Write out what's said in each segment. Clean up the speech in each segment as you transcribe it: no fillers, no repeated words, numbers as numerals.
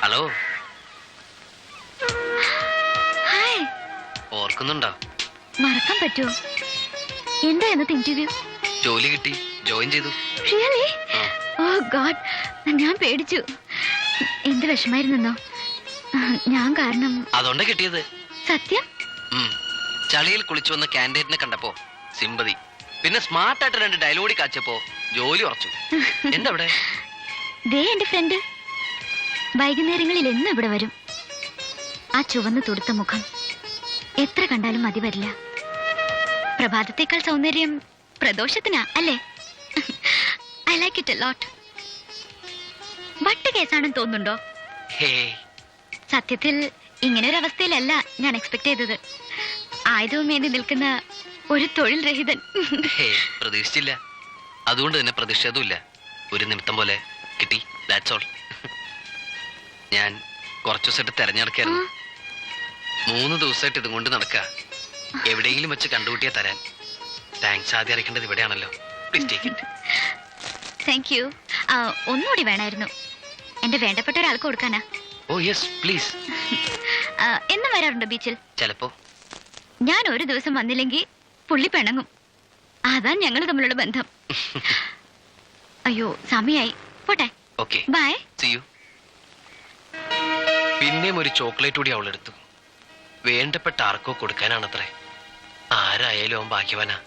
Hello. Hi. ഓർക്കുന്നുണ്ടോ? മറക്കാൻ പറ്റുമോ? എന്താ ഇന്നത്തെ ഇന്റർവ്യൂ? ജോലി കിട്ടി, ജോയിൻ ചെയ്തു. റിയലി? ഓ ഗോഡ്, ഞാൻ പേടിച്ചു. എന്ത് വിഷമായിരുന്നോ ഞാൻ കാരണം. അതുകൊണ്ടാ കിട്ടിയത്. സത്യം? ചളിയിൽ കുളിച്ചു വന്ന കാൻഡിഡേറ്റിനെ കണ്ടപ്പോ സിമ്പതി, പിന്നെ സ്മാർട്ടായിട്ട് 2 ഡയലോഗി കാച്ചപ്പോ ജോലി ഉറച്ചു. എന്താ ഇവിടെ? ദേ എന്റെ ഫ്രണ്ട് വൈകുന്നേരങ്ങളിൽ എന്നും ഇവിടെ വരും. ആ ചുവന്ന് തുടുത്ത മുഖം എത്ര കണ്ടാലും മതി വരില്ല. പ്രഭാതത്തേക്കാൾ സൗന്ദര്യം പ്രദോഷത്തിനാ അല്ലേ? I like it a lot. വട്ട് കേസാണെന്ന് തോന്നുന്നുണ്ടോ? സത്യത്തിൽ ഇങ്ങനെ ഒരു അവസ്ഥയിലല്ല ഞാൻ എക്സ്പെക്ട് ചെയ്തത്. ആയുധവും ഏന്തി നിൽക്കുന്ന ഒരു തൊഴിൽ രഹിതൻ. പ്രതീക്ഷിച്ചില്ല, അതുകൊണ്ട് തന്നെ പ്രതിഷേധമില്ല. ഒരു നിമിത്തം പോലെ കിട്ടി, ദാറ്റ്സ് ഓൾ. ഞാൻ കുറച്ചു ദിവസമായിട്ട് തെരഞ്ഞെടുക്കായിരുന്നു. 3 ദിവസമായിട്ട് ഇതും കൊണ്ട് നടക്കുക. എവിടെയെങ്കിലും വെച്ച് കണ്ടുകൂട്ടിയാ തരാൻ. താങ്ക്സ് ആദ്യം അറിയിക്കേണ്ടത് ഇവിടെയാണല്ലോ. Please take it. Thank you. ഒന്നുകൂടി വേണമായിരുന്നു, എന്റെ വേണ്ടപ്പെട്ട ഒരാൾക്ക് കൊടുക്കാനാ. Oh yes please. എന്നും വരാറുണ്ടോ ബീച്ചിൽ? ചിലപ്പോ. ഞാൻ ഒരു ദിവസം വന്നില്ലെങ്കിൽ പുള്ളി പിണങ്ങും. അതാ ഞങ്ങൾ തമ്മിലുള്ള ബന്ധം. അയ്യോ സമയായി, പോട്ടെ. Okay bye. See you. പിന്നെയും ഒരു ചോക്ലേറ്റ് കൂടി അവളെടുത്തു. വേണ്ടപ്പെട്ട ആർക്കോ കൊടുക്കാനാണത്രേ. ആരായാലും അവൻ ഭാഗ്യവാനാ.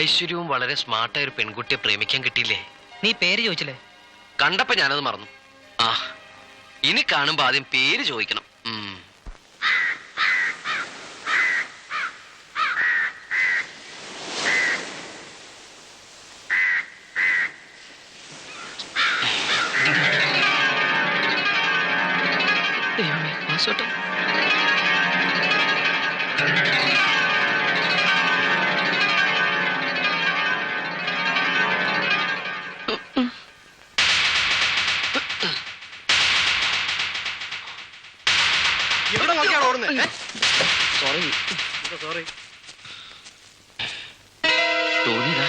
ഐശ്വര്യവും വളരെ സ്മാർട്ടായ ഒരു പെൺകുട്ടിയെ പ്രേമിക്കാൻ കിട്ടിയില്ലേ? നീ പേര് ചോദിച്ചില്ലേ? കണ്ടപ്പോ ഞാനത് മറന്നു. ആ, ഇനി കാണുമ്പോ ആദ്യം പേര് ചോദിക്കണം. സോറി. തോന്നിയതാ.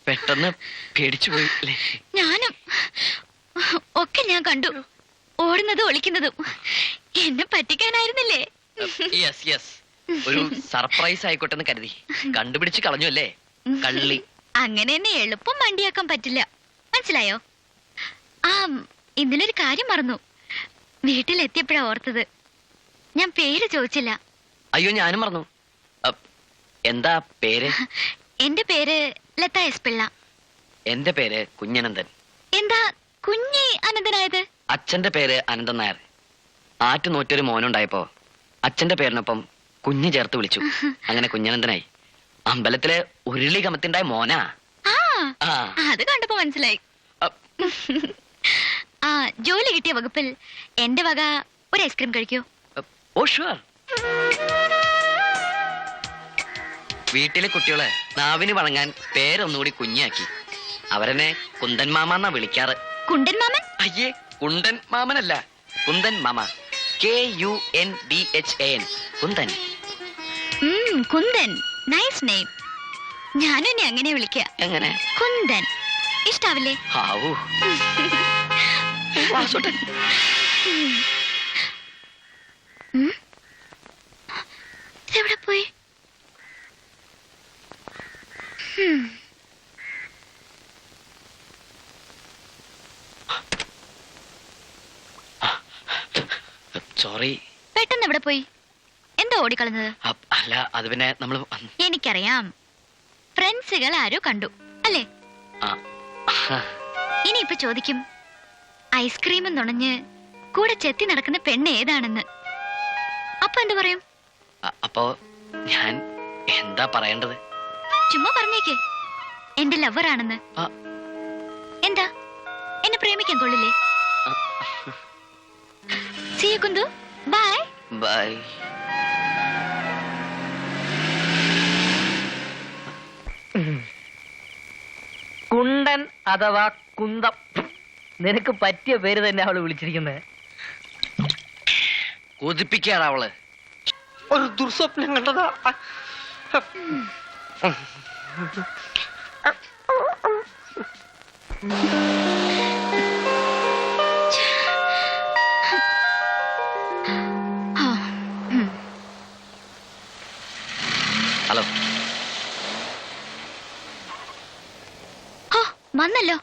പെട്ടെന്ന് പേടിച്ചു പോയി അല്ലേ? ഞാനും ഒക്കെ ഞാൻ കണ്ടു, ഓടുന്നതും ഒളിക്കുന്നതും. എന്നെ പറ്റിക്കാനായിരുന്നില്ലേ? യെസ് യെസ്, ഒരു സർപ്രൈസ് ആയിക്കോട്ടെ എന്ന് കരുതി. കണ്ടുപിടിച്ച് കളഞ്ഞു അല്ലേ കള്ളി. അങ്ങനെ എന്നെ എളുപ്പം വണ്ടിയാക്കാൻ പറ്റില്ല, മനസ്സിലായോ? ആ, ഇന്നലൊരു കാര്യം മറന്നു. വീട്ടിലെത്തിയപ്പോഴാ ഓർത്തത്. ഞാൻ പേര് ചോദിച്ചില്ല. അയ്യോ ഞാനും മറന്നു. എന്താ പേര്? എന്റെ പേര് ലത എസ് പിള്ള. എന്റെ പേര് കുഞ്ഞനന്ദൻ. എന്താ കുഞ്ഞി അനന്തനായത്? അച്ഛന്റെ പേര് അനന്തൻ നായർ. ആറ്റുനോറ്റൊരു മോനുണ്ടായപ്പോ അച്ഛന്റെ പേരിനൊപ്പം കുഞ്ഞ് ചേർത്ത് വിളിച്ചു. അങ്ങനെ കുഞ്ഞനന്ദനായി. അമ്പലത്തിലെ ഉരുളി കമത്തിണ്ടായ മോനാ. അത് കണ്ടപ്പോ മനസ്സിലായി. ആ, ജോലി കിട്ടിയ വകുപ്പിൽ എന്റെ വക ഒരു ഐസ്ക്രീം കഴിക്കൂ. Oh sure. വീട്ടിലെ കുട്ടികളെ നാവിന് വഴങ്ങാൻ പേരൊന്നുകൂടി കുഞ്ഞാക്കി. അവരെന്നെ കുന്തൻ മാമ എന്നാ വിളിക്കാറ്. കുണ്ടൻ മാമൻ? അയ്യേ, കുണ്ടൻ മാമനല്ല, കുന്തൻ മാമ. KUNDHAN, Kundhan. Kundhan, nice name. ഞാനും എന്നെ അങ്ങനെ വിളിക്കുക. എങ്ങനെ? കുന്തൻ. ഇഷ്ടാവില്ലേ? ഹാവൂ. എവിടെ പോയി? സോറി. പെട്ടെന്ന് എവിടെ പോയി? എന്താ ഓടിക്കളഞ്ഞത്? അല്ല, അത് പിന്നെ നമ്മൾ. എനിക്കറിയാം, ഫ്രണ്ട്സുകൾ ആരോ കണ്ടു അല്ലേ? ഇനിയിപ്പൊ ചോദിക്കും, ഐസ്ക്രീം നുണഞ്ഞ് കൂടെ ചെത്തി നടക്കുന്ന പെണ്ണ് ഏതാണെന്ന്. അപ്പൊ എന്ത് പറയും? അപ്പോ ഞാൻ എന്താ പറയേണ്ടത്? ചുമ്മാ പറഞ്ഞേക്ക്, എന്റെ ലവർ ആണെന്ന്. എന്താ, എന്നെ പ്രേമിക്കാൻ കൊള്ളില്ലേ? See you, Kundu. Bye. Bye. കുണ്ടൻ അഥവാ കുന്തം, നിനക്ക് പറ്റിയ പേര് തന്നെ അവള് വിളിച്ചിരിക്കുന്നത്. കൊതിപ്പിക്കാണ് അവള്. ഒരു ദുർസ്വപ്നം കണ്ടതാ. ഹലോ. വന്നല്ലോ.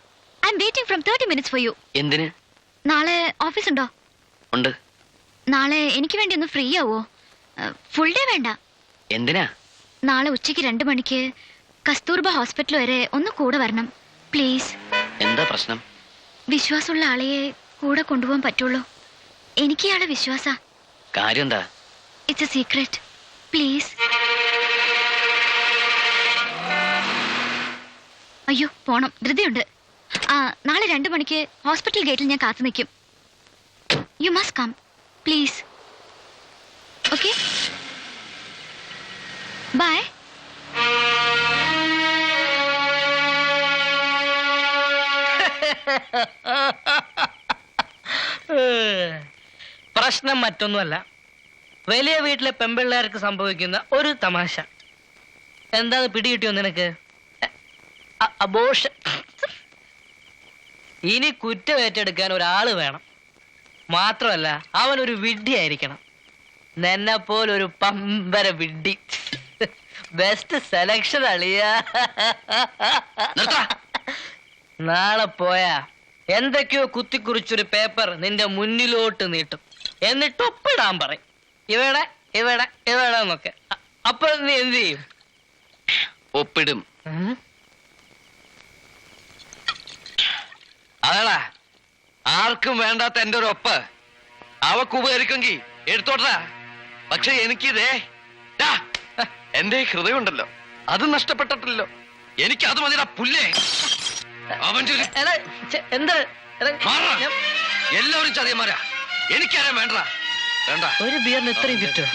I M waiting from 30 minutes for you. എന്തിന്? നാളെ ഓഫീസ് ഉണ്ടോ? ഉണ്ട്. നാളെ എനിക്ക് വേണ്ടി ഒന്ന് ഫ്രീ ആവോ? ഫുൾ ഡേ വേണ്ട. എന്തിനാ? നാളെ ഉച്ചയ്ക്ക് 2 മണിക്ക് കസ്തൂർബ ഹോസ്പിറ്റൽ വരെ ഒന്ന് കൂടെ വരണം പ്ലീസ്. എന്താ പ്രശ്നം? വിശ്വാസമുള്ള ആളെയെ കൂടെ കൊണ്ടുപോകാൻ പറ്റുള്ളൂ. എനിക്ക് ഇയാളെ വിശ്വാസ. കാര്യം എന്താ? It's A secret please. അയ്യോ പോണം, ധൃതിയുണ്ട്. നാളെ 2 മണിക്ക് ഹോസ്പിറ്റൽ ഗേറ്റിൽ ഞാൻ കാത്തു നിൽക്കും. You must come please. Okay bye. പ്രശ്നം മറ്റൊന്നുമല്ല, വലിയ വീട്ടിലെ പെമ്പിള്ളേർക്ക് സംഭവിക്കുന്ന ഒരു തമാശ. എന്താന്ന് പിടികിട്ടിയോ നിനക്ക്? അബോർഷൻ. ഇനി കുറ്റം ഏറ്റെടുക്കാൻ ഒരാള് വേണം. മാത്രമല്ല അവനൊരു വിഡ്ഢിയായിരിക്കണം. നിന്നെ പോലൊരു പമ്പര വിഡ്ഢി. ബെസ്റ്റ് സെലക്ഷൻ അളിയാ. നാളെ പോയാ എന്തൊക്കെയോ കുത്തിക്കുറിച്ചൊരു പേപ്പർ നിന്റെ മുന്നിലോട്ട് നീട്ടും. എന്നിട്ട് ഒപ്പിടാൻ പറയും. ഇവിടെ ഇവിടെ ഇവിടെ എന്നൊക്കെ. അപ്പൊ നീ എന്ത് ചെയ്യും? ഒപ്പിടും. അതാടാ ആർക്കും വേണ്ടാത്ത എന്റെ ഒരു ഒപ്പ്. അവക്ക് ഉപകരിക്കുമെങ്കിൽ എടുത്തോട്ടാ. പക്ഷെ എനിക്കിതേ എന്റെ ഹൃദയം ഉണ്ടല്ലോ, അത് നഷ്ടപ്പെട്ടിട്ടില്ലല്ലോ. എനിക്ക് അത് മതിടാ പുല്ലേ. അവന്റെ ഒരു എന്താ എല്ലാവരും ചതിയന്മാരാ. എനിക്കാരാ വേണ്ട വേണ്ട. ഒരു ബിയറിന് ഇത്രയും കിട്ടുക?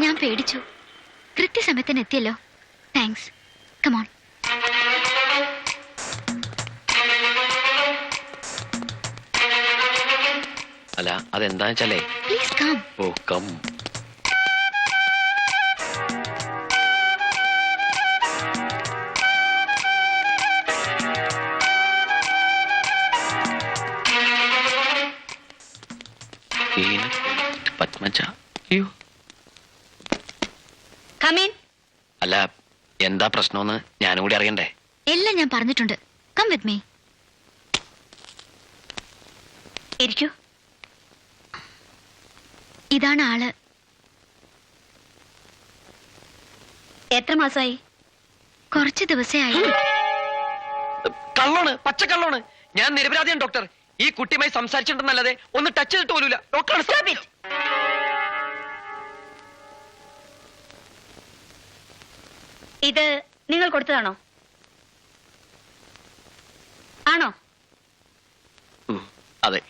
ഞാൻ പേടിച്ചു. കൃത്യസമയത്തിന് എത്തിയല്ലോ. താങ്ക്സ്. കമോൺ. അല്ല അതെന്താ വെച്ചാലേ. Please come. Oh come. Padmaja. അയ്യോ. കമീൻ. അല്ല എന്താ പ്രശ്നമെന്ന് ഞാനും കൂടി അറിയണ്ടേ? എല്ലാം ഞാൻ പറഞ്ഞിട്ടുണ്ട്. Come with me. ഇരിക്കൂ. ഇതാണ് ആള്. എത്ര മാസമായി? കുറച്ച് ദിവസമായി. കള്ളാണ്, പച്ചക്കള്ളാണ്. ഞാൻ നിരപരാധിയാണ് ഡോക്ടർ. ഈ കുട്ടിയുമായി സംസാരിച്ചിട്ടുണ്ടെന്നല്ലാതെ ഒന്ന് ടച്ച് ചെയ്തിട്ട് പോലുമില്ല ഡോക്ടർ. ഇത് നിങ്ങൾ കൊടുത്തതാണോ? ആണോ? അതെ.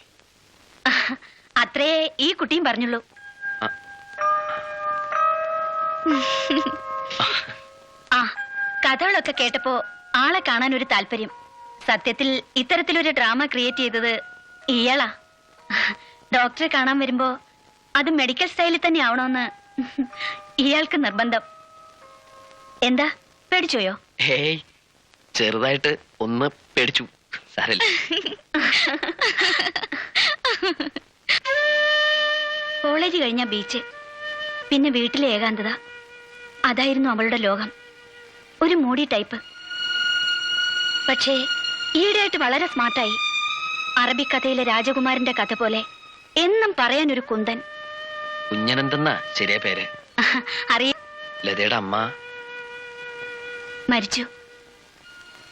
അത്രേ ഈ കുട്ടിയും പറഞ്ഞുള്ളൂ. ആ കഥകളൊക്കെ കേട്ടപ്പോ ആളെ കാണാൻ ഒരു താല്പര്യം. സത്യത്തിൽ ഇത്തരത്തിലൊരു ഡ്രാമ ക്രിയേറ്റ് ചെയ്തത് ഇയാളാ. ഡോക്ടറെ കാണാൻ വരുമ്പോ അത് മെഡിക്കൽ സ്റ്റൈലിൽ തന്നെ ആവണമെന്ന് ഇയാൾക്ക് നിർബന്ധം. എന്താ പേടിച്ചോയോ? ഹേയ് ചെറുതായിട്ട് ഒന്ന് പേടിച്ചു. സാരല്ല. കോളേജ് കഴിഞ്ഞ ബീച്ച്, പിന്നെ വീട്ടിലെ ഏകാന്തത. അതായിരുന്നു അവളുടെ ലോകം. ഒരു മൂടി ടൈപ്പ്. പക്ഷേ ഈയിടെയായിട്ട് വളരെ സ്മാർട്ടായി. അറബിക്കഥയിലെ രാജകുമാരന്റെ കഥ പോലെ എന്നും പറയാൻ ഒരു കുന്തൻ. കുഞ്ഞനന്തെന്നാ ശരിയാ പേര്. അറിയ ലതയുടെ അമ്മ മരിച്ചു.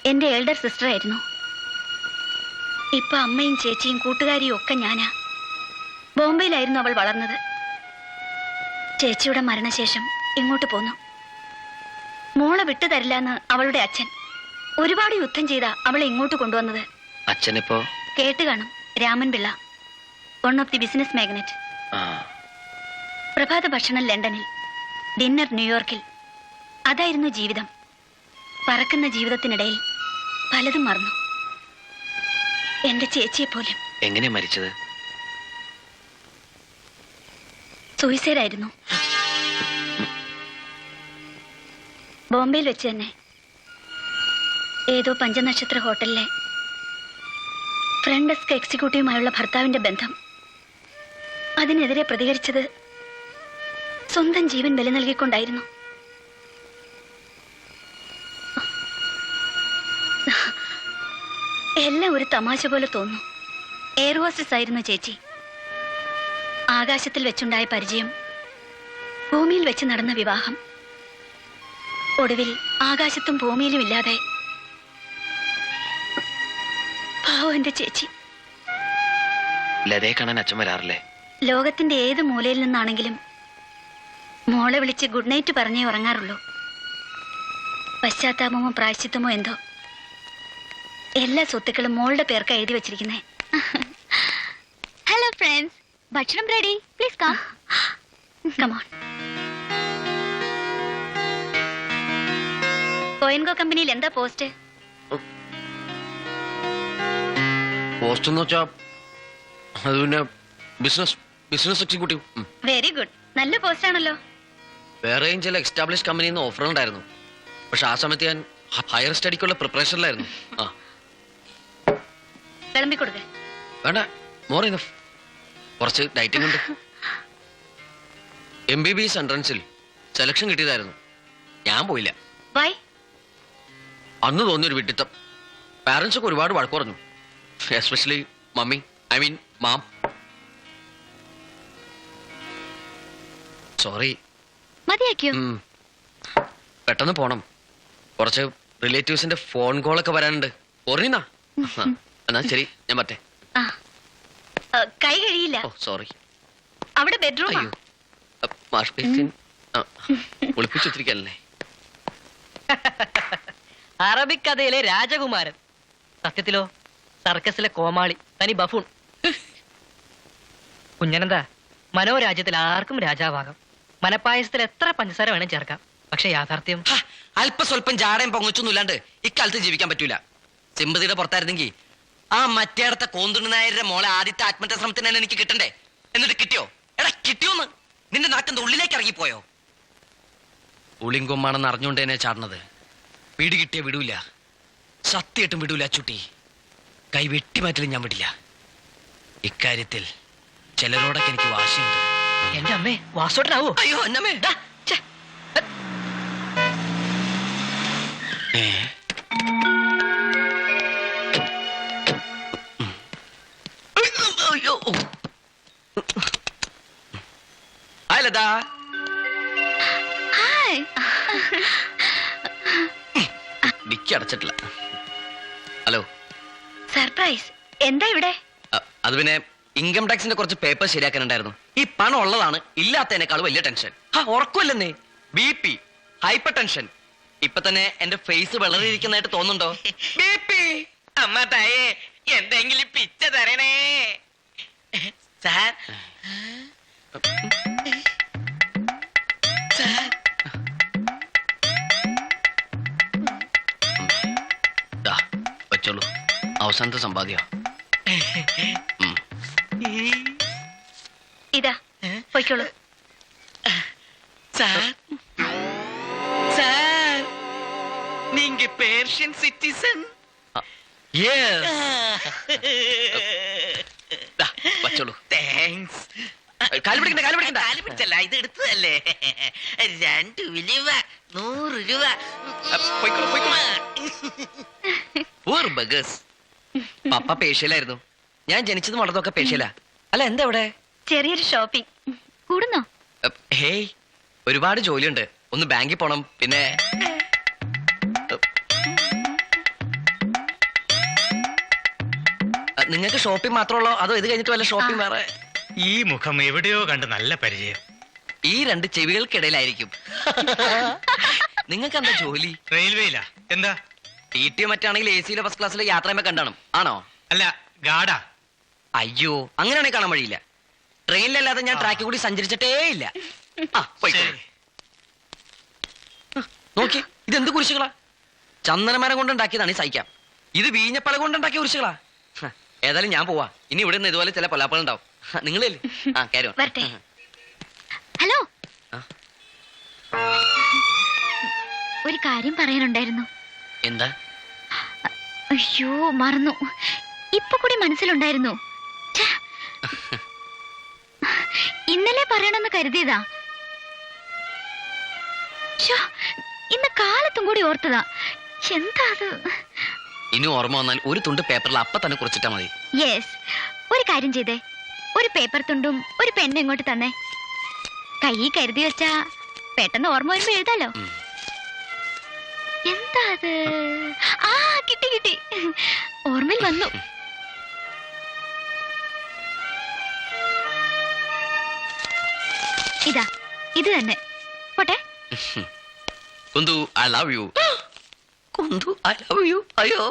എന്റെ എൽഡർ സിസ്റ്റർ ആയിരുന്നു. ഇപ്പൊ അമ്മയും ചേച്ചിയും കൂട്ടുകാരിയും ഒക്കെ ഞാനാ. ബോംബെയിലായിരുന്നു അവൾ വളർന്നത്. ചേച്ചിയുടെ മരണശേഷം ഇങ്ങോട്ട് പോന്നു. മോളെ വിട്ടു തരില്ലെന്ന് അവളുടെ അച്ഛൻ. ഒരുപാട് യുദ്ധം ചെയ്താ അവളെ ഇങ്ങോട്ട് കൊണ്ടുവന്നത്. അച്ഛനിപ്പോ കേട്ട് കാണും. Raman Pillai, one of the business magnate. പ്രഭാത ഭക്ഷണം ലണ്ടനിൽ, ഡിന്നർ ന്യൂയോർക്കിൽ. അതായിരുന്നു ജീവിതം. പറക്കുന്ന ജീവിതത്തിനിടയിൽ പലതും മറന്നു. എന്റെ ചേച്ചിയെ പോലും. എങ്ങനെയാ മരിച്ചത്? സൂയിസൈഡ് ആയിരുന്നു. ബോംബെയിൽ വെച്ച് തന്നെ ഏതോ പഞ്ചനക്ഷത്ര ഹോട്ടലിലെ ഫ്രണ്ട് ഡെസ്ക് എക്സിക്യൂട്ടീവുമായുള്ള ഭർത്താവിന്റെ ബന്ധം, അതിനെതിരെ പ്രതികരിച്ചത് സ്വന്തം ജീവൻ ബലി നൽകിക്കൊണ്ടായിരുന്നു. എല്ലാം ഒരു തമാശ പോലെ തോന്നുന്നു. എയർ ഹോസ്റ്റസ് ആയിരുന്നു ചേച്ചി. ആകാശത്തിൽ വെച്ചുണ്ടായ പരിചയം, ഭൂമിയിൽ വെച്ച് നടന്ന വിവാഹം, ഒടുവിൽ ആകാശത്തും ഭൂമിയിലും ഇല്ലാതെ പാവം എന്റെ ചേച്ചി. ലതയെ കാണാൻ അച്ഛൻ വരാറില്ലേ? ലോകത്തിന്റെ ഏത് മൂലയിൽ നിന്നാണെങ്കിലും മോളെ വിളിച്ച് ഗുഡ് നൈറ്റ് പറഞ്ഞേ ഉറങ്ങാറുള്ളൂ. പശ്ചാത്താപമോ പ്രായശ്ചിത്തമോ എന്തോ, എല്ലാ സ്വത്തുക്കളും മോളുടെ പേർക്ക് എഴുതി വെച്ചിരിക്കുന്നേ. ഹലോ ഫ്രണ്ട്സ്, ഭക്ഷണം ready, please come. Come on. കോയിൻകോ കമ്പനിയിൽ എന്താ പോസ്റ്റ്? പോസ്റ്റ് എന്ന് വെച്ചാ അത് പിന്നെ ബിസിനസ് എക്സിക്യൂട്ടീവ്. വെരി ഗുഡ്, നല്ല പോസ്റ്റ് ആണല്ലോ. വേറെയും ചില എക്സ്റ്റാബ്ലിഷ് കമ്പനിയിൽ നിന്ന് ഓഫർ ഉണ്ടായിരുന്നു. പക്ഷെ ആ സമയത്ത് ഞാൻ ഹയർ സ്റ്റഡിക്കുള്ള പ്രിപ്പറേഷനിലായിരുന്നു. ആ വിളമ്പി കൊടുക്ക. വേണ്ട, മോർ ഇനഫ്. കുറച്ച് ഡയറ്റിംഗ് ഉണ്ട്. MBBS എൻട്രൻസിൽ സെലക്ഷൻ കിട്ടിയതായിരുന്നു. ഞാൻ പോയില്ല. വൈ? അന്ന് തോന്നിയൊരു വിഡിത്തം. പാരന്റ്സ് ഒക്കെ ഒരുപാട് വഴക്ക് പറഞ്ഞു. Especially mummy, I mean ma'am. Sorry. മതിയാക്കിയോ? പെട്ടെന്ന് പോണം. കുറച്ച് റിലേറ്റീവ്സിന്റെ ഫോൺ കോളൊക്കെ വരാനുണ്ട്. ഓർണിന്നാ? എന്നാ ശരി, ഞാൻ പറ്റേ. കൈ കഴിയില്ല. ഓ സോറി. അവിടെ ബെഡ്റൂം. അയ്യോ, വാഷ് ബേസിൻ ഒളിപ്പിച്ചിരിക്കല്ലേ. അറബിക് കഥയിലെ രാജകുമാരൻ, സത്യത്തിലോ സർക്കസിലെ കോമാളി, തനി ബഫൂൺ. കുഞ്ഞനെന്താ, മനോരാജ്യത്തിൽ ആർക്കും രാജാവാകാം. മനപ്പായസത്തിൽ എത്ര പഞ്ചസാര വേണം ചേർക്കാം. പക്ഷെ യാഥാർത്ഥ്യം അല്പസ്വല്പം ജാടയും പൊങ്ങച്ചൊന്നും ഇല്ലാണ്ട് ഇക്കാലത്ത് ജീവിക്കാൻ പറ്റൂല. സിമ്പതിയുടെ പുറത്തായിരുന്നെങ്കിൽ ആ മറ്റേടത്തെ കോന്തുണ്ണി നായരുടെ മോളെ ആദ്യത്തെ ആത്മഹത്യാ ശ്രമത്തിന് തന്നെ എനിക്ക് കിട്ടണ്ടേ. എന്നിട്ട് കിട്ടിയോ? എടാ കിട്ടിയോന്ന്. നിന്റെ നാട്ടിന്റെ ഉള്ളിലേക്ക് ഇറങ്ങിപ്പോയോ? ഉളിങ്കൊമ്മാണെന്ന് അറിഞ്ഞുകൊണ്ട് തന്നെ ചാടണത്. വീട് കിട്ടിയ വിടൂല, സത്യമായിട്ടും വിടൂല ചുട്ടി. കൈ വെട്ടിമാറ്റലും ഞാൻ വിടില്ല. ഇക്കാര്യത്തിൽ ചിലരോടൊക്കെ എനിക്ക് വാശിയുണ്ട്. എന്റെ അമ്മേ, വാസോട്ടനാവോ? അയ്യോ എന്നമ്മേ. ഹായ് ലത. ഹായ്. ഡിക്കി അടച്ചിട്ടില്ല. ഹലോ. സർപ്രൈസ്. എന്താ ഇവിടെ? അത് പിന്നെ ഇൻകം ടാക്സിന്റെ കുറച്ച് പേപ്പർ ശരിയാക്കാനുണ്ടായിരുന്നു. ഈ പണം ഉള്ളതാണ്, ഇല്ലാത്തതിനേക്കാൾ വലിയ ടെൻഷൻ. ഉറക്കമല്ലെന്നേ. BP, hyper tension. ഇപ്പൊ തന്നെ എന്റെ ഫേസ് വളരെയിരിക്കുന്നതായിട്ട് തോന്നുന്നുണ്ടോ? BP. അമ്മ തായേ, എന്തെങ്കിലും പിച്ച തരണേ സാർ. വെച്ചോളൂ, അവസാനത്തെ സമ്പാദ്യ. ഇതാ, പൊയ്ക്കോളൂ. സാർ, സാർ, நீங்க പേർഷ്യൻ സിറ്റിസൺ? വെച്ചോളൂ. താങ്ക്സ്. കാല് പിടിക്കണ്ട. കാല് പിടിച്ചല്ല, ഇത് എടുത്തതല്ലേ. 2 ഉലുവ 100 രൂപ. പപ്പ പേഷ്യലായിരുന്നു. ഞാൻ ജനിച്ചതും വളർന്നൊക്കെ പേഷ്യലാ. അല്ല എന്താ ഇവിടെ? ചെറിയൊരു ഷോപ്പിംഗ്. കൂടുന്നോ? ഹേയ്, ഒരുപാട് ജോലിയുണ്ട്. ഒന്ന് ബാങ്കിൽ പോണം. പിന്നെ നിങ്ങൾക്ക് ഷോപ്പിംഗ് മാത്രമുള്ളോ അതോ ഇത് കഴിഞ്ഞിട്ട് വല്ല ഷോപ്പിംഗ് വേറെ? ഈ മുഖം എവിടെയോ കണ്ട് നല്ല പരിചയം. ഈ 2 ചെവികൾക്കിടയിലായിരിക്കും. നിങ്ങൾക്ക് എന്താ ജോലി? റെയിൽവേയിലാ. എന്താ? TT മറ്റാണെങ്കിൽ AC ഫസ്റ്റ് ക്ലാസ്സിൽ യാത്ര ചെയ്യുമ്പോ കണ്ടാണ്. ആണോ? അല്ല, ഗാഡാ. അയ്യോ, അങ്ങനെയാണെങ്കിൽ കാണാൻ വഴിയില്ല. ട്രെയിനിലല്ലാതെ ഞാൻ ട്രാക്കിൽ കൂടി സഞ്ചരിച്ചിട്ടേ ഇല്ല. നോക്കി, ഇതെന്ത് കുരിശുകളാ? ചന്ദനമരം കൊണ്ടുണ്ടാക്കിയതാണ് ഈ സഹിക്കാം. ഇത് വീഞ്ഞപ്പള കൊണ്ടുണ്ടാക്കിയ കുരിശുകളാ. ഏതായാലും ഞാൻ പോവാ. ഇനി ഇവിടെ നിന്ന് ഇതുപോലെ ചില പൊല്ലാപ്പകൾ ഉണ്ടാവും. നിങ്ങളില്ലേ? ആ കാര്യം. വരട്ടെ. ഹലോ, ആ. ഒരു കാര്യം പറയാനുണ്ടായിരുന്നു. എന്താ? അയ്യോ, മറന്നു. ഇപ്പൊ കൂടി മനസ്സിലുണ്ടായിരുന്നു. ഛെ. ഇന്നലെ പറയണമെന്ന് കരുതിയതാ. ശ്ശോ, ഇന്ന് കാലത്തും കൂടി ഓർത്തതാ. എന്താ അത്? ഇനി ഓർമ്മ വന്നാൽ ഒരു തുണ്ട് പേപ്പറിൽ അപ്പ തന്നെ കുറിച്ചിട്ടാ മതി. യെസ്, ഒരു കാര്യം ചെയ്തേ. ഒരു പേപ്പർ തുണ്ടും ഒരു പെണ്ണും ഇങ്ങോട്ട് തന്നെ. കൈ കരുതി വെച്ചാ പെട്ടെന്ന് ഓർമ്മ വരുമ്പോ എഴുതാലോ. എന്താ അത്? ആ, കിട്ടി കിട്ടി, ഓർമ്മയിൽ വന്നു. ഇതാ, ഇത് തന്നെ. പോട്ടെ. കുന്തു, I love you. കുന്തു, I love you. അയ്യോ.